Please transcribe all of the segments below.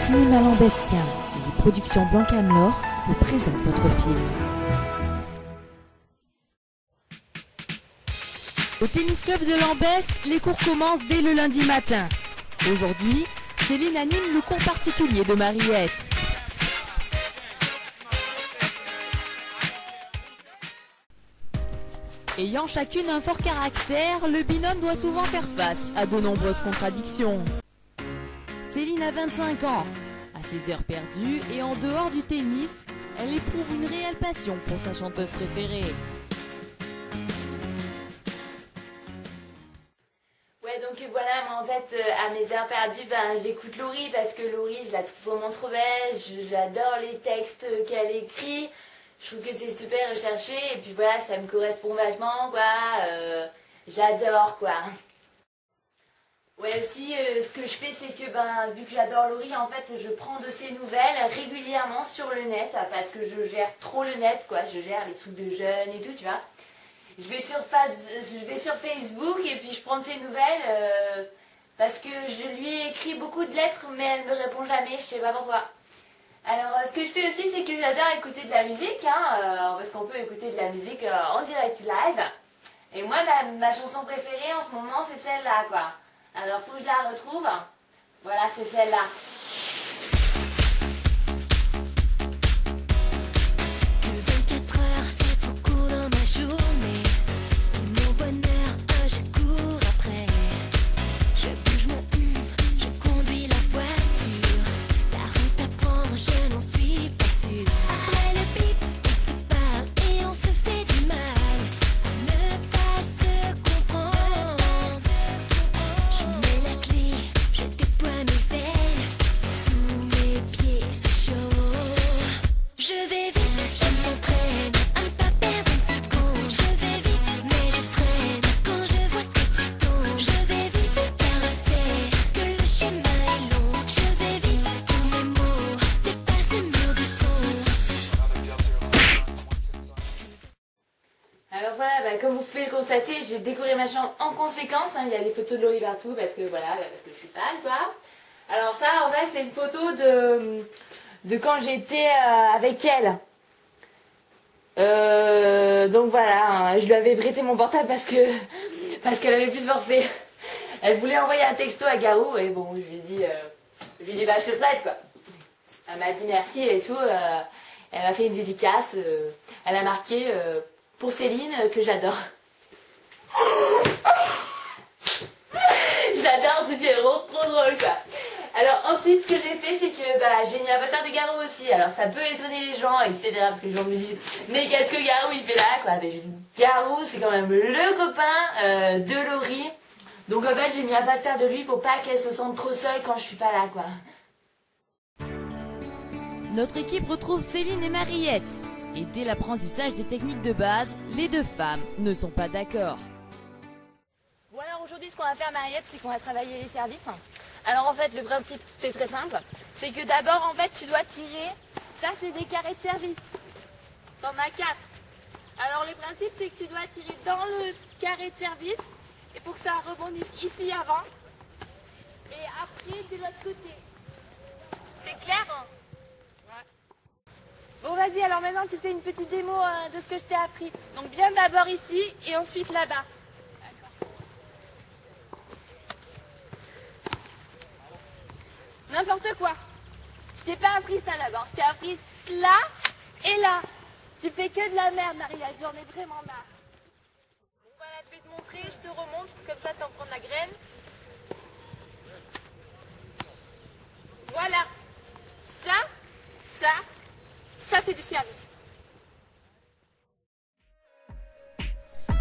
Cinéma Lambestien et les productions Blanc-Camelor vous présentent votre film. Au tennis club de Lambesc, les cours commencent dès le lundi matin. Aujourd'hui, Céline anime le cours particulier de Mariette. Ayant chacune un fort caractère, le binôme doit souvent faire face à de nombreuses contradictions. Céline a 25 ans. À ses heures perdues et en dehors du tennis, elle éprouve une réelle passion pour sa chanteuse préférée. Ouais, donc voilà, moi en fait, à mes heures perdues, j'écoute Laurie parce que Laurie, je la trouve vraiment trop belle, j'adore les textes qu'elle écrit, je trouve que c'est super recherché, et puis voilà, ça me correspond vachement, quoi, j'adore, quoi. Ouais, aussi, ce que je fais, c'est que, vu que j'adore Laurie, en fait, je prends de ses nouvelles régulièrement sur le net, parce que je gère trop le net, quoi, je gère les trucs de jeunes et tout, tu vois. Je vais sur Facebook et puis je prends de ses nouvelles parce que je lui ai écrit beaucoup de lettres mais elle me répond jamais, je sais pas pourquoi. Alors ce que je fais aussi c'est que j'adore écouter de la musique, parce qu'on peut écouter de la musique en direct live. Et moi ma chanson préférée en ce moment c'est celle-là, quoi. Alors faut que je la retrouve. Voilà, c'est celle-là. Alors voilà, comme vous pouvez le constater, j'ai décoré ma chambre en conséquence, il y a des photos de Laurie partout parce que voilà, parce que je suis fan, quoi. Alors ça, en fait, c'est une photo de quand j'étais avec elle. Donc voilà, je lui avais prêté mon portable parce qu'elle avait plus forfait. Elle voulait envoyer un texto à Garou et bon, je lui ai dit je te le prête, quoi. Elle m'a dit merci et tout, elle m'a fait une dédicace, elle a marqué pour Céline que j'adore. J'adore ce Pierrot, trop drôle, quoi. Alors ensuite ce que j'ai fait c'est que j'ai mis un passeur de Garou aussi. Alors ça peut étonner les gens, etc. Parce que les gens me disent mais qu'est-ce que Garou il fait là, quoi. Mais je dis Garou c'est quand même le copain de Laurie. Donc en fait j'ai mis un passeur de lui pour pas qu'elle se sente trop seule quand je suis pas là, quoi. Notre équipe retrouve Céline et Mariette. Et dès l'apprentissage des techniques de base, les deux femmes ne sont pas d'accord. Bon alors aujourd'hui ce qu'on va faire, Mariette, c'est qu'on va travailler les services. Alors en fait le principe c'est très simple, c'est que d'abord en fait tu dois tirer, ça c'est des carrés de service, t'en as 4. Alors le principe c'est que tu dois tirer dans le carré de service, il faut que ça rebondisse ici avant, et après de l'autre côté. C'est clair, hein? Bon vas-y, alors maintenant tu fais une petite démo de ce que je t'ai appris. Donc bien d'abord ici et ensuite là-bas. N'importe quoi. Je t'ai pas appris ça d'abord. Je t'ai appris là et là. Tu fais que de la merde, Maria. J'en ai vraiment marre. Bon voilà, je vais te montrer, je te remonte. Comme ça, t'en prends la graine. Voilà. Ça c'est du service.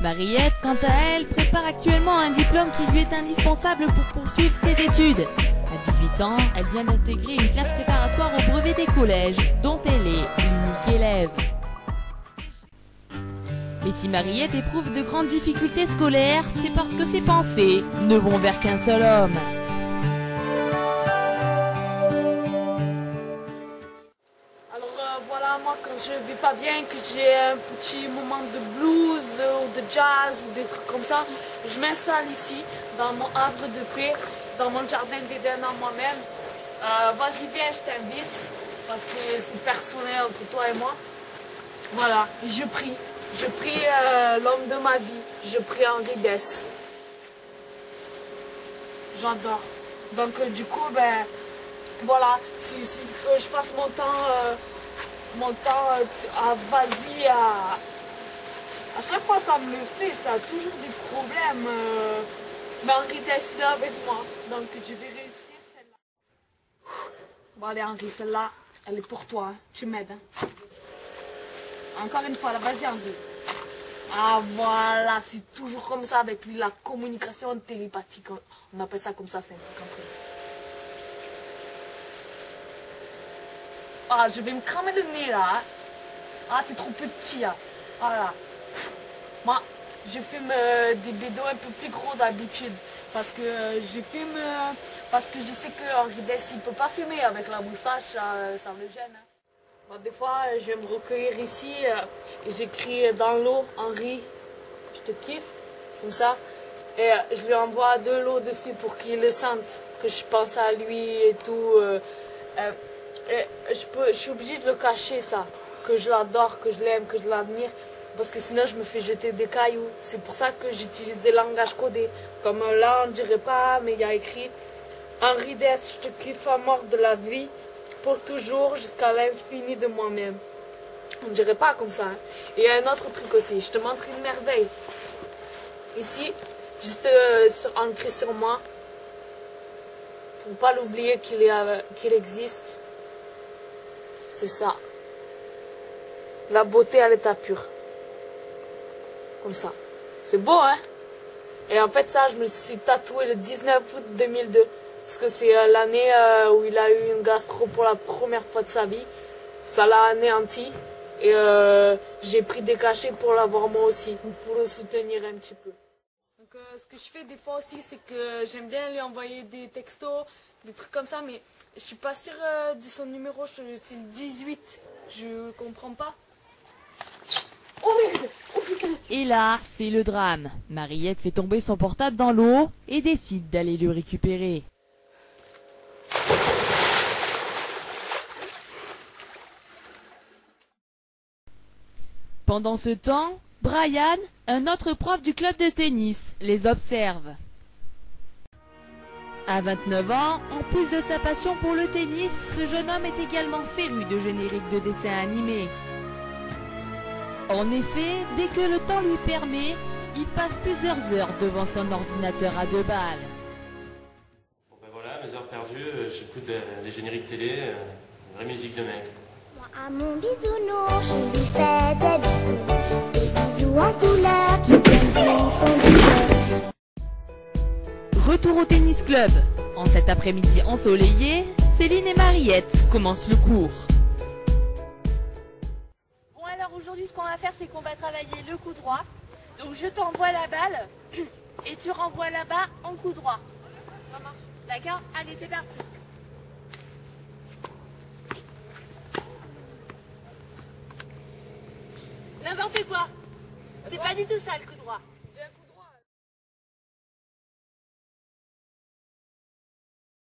Mariette, quant à elle, prépare actuellement un diplôme qui lui est indispensable pour poursuivre ses études. À 18 ans, elle vient d'intégrer une classe préparatoire au brevet des collèges, dont elle est l'unique élève. Mais si Mariette éprouve de grandes difficultés scolaires, c'est parce que ses pensées ne vont vers qu'un seul homme. Voilà, moi quand je vais pas bien, que j'ai un petit moment de blues ou de jazz ou des trucs comme ça, je m'installe ici, dans mon arbre de près, dans mon jardin d'Éden à moi-même. Vas-y, viens, je t'invite. Parce que c'est personnel entre toi et moi. Voilà, je prie. Je prie l'homme de ma vie. Je prie Henri Dess. J'adore. Donc du coup, ben voilà, si je passe mon temps à vas-y, à chaque fois ça me le fait, ça a toujours des problèmes. Mais Henri Dess il est avec moi, donc je vais réussir celle-là. Bon allez Henri, celle-là, elle est pour toi, hein. Tu m'aides. Hein. Encore une fois, là, vas-y Henri. Ah voilà, c'est toujours comme ça avec lui, la communication télépathique. On appelle ça comme ça, c'est compris. Ah, je vais me cramer le nez là. Hein. Ah, c'est trop petit là. Voilà. Moi, je filme des vidéos un peu plus gros d'habitude. Parce que je filme, parce que je sais que Henri Dess, il peut pas filmer avec la moustache, ça me gêne. Hein. Bon, des fois, je vais me recueillir ici et j'écris dans l'eau, Henri, je te kiffe, comme ça. Et je lui envoie de l'eau dessus pour qu'il le sente, que je pense à lui et tout. Et je suis obligée de le cacher, ça, que je l'adore, que je l'aime, que je l'admire. Parce que sinon, je me fais jeter des cailloux. C'est pour ça que j'utilise des langages codés. Comme là, on ne dirait pas, mais il y a écrit Henri Dess, je te kiffe à mort de la vie. Pour toujours, jusqu'à l'infini de moi-même. On ne dirait pas comme ça. Hein. Et il y a un autre truc aussi. Je te montre une merveille. Ici, juste ancré sur moi. Pour ne pas l'oublier qu'il existe. C'est ça. La beauté à l'état pur. Comme ça. C'est beau, hein? Et en fait, ça, je me suis tatoué le 19 août 2002. Parce que c'est l'année où il a eu une gastro pour la première fois de sa vie. Ça l'a anéanti. Et j'ai pris des cachets pour l'avoir moi aussi. Pour le soutenir un petit peu. Donc ce que je fais des fois aussi, c'est que j'aime bien lui envoyer des textos, des trucs comme ça. Mais je suis pas sûre de son numéro. C'est le 18. Je comprends pas. Oh merde! Oh putain! Et là, c'est le drame. Mariette fait tomber son portable dans l'eau et décide d'aller le récupérer. Pendant ce temps, Brian, un autre prof du club de tennis, les observe. À 29 ans, en plus de sa passion pour le tennis, ce jeune homme est également féru de génériques de dessins animés. En effet, dès que le temps lui permet, il passe plusieurs heures devant son ordinateur à 2 balles. Bon ben voilà, mes heures perdues, j'écoute des génériques télé, une vraie musique de mec. Moi à mon bisounours, je lui fais des bisous en couleur qui viennent font du cœur. Retour au tennis club. En cet après-midi ensoleillé, Céline et Mariette commencent le cours. Bon alors aujourd'hui ce qu'on va faire c'est qu'on va travailler le coup droit. Donc je t'envoie la balle et tu renvoies là-bas en coup droit. Ça marche. D'accord? Allez c'est parti. N'importe quoi. C'est pas du tout ça le coup droit.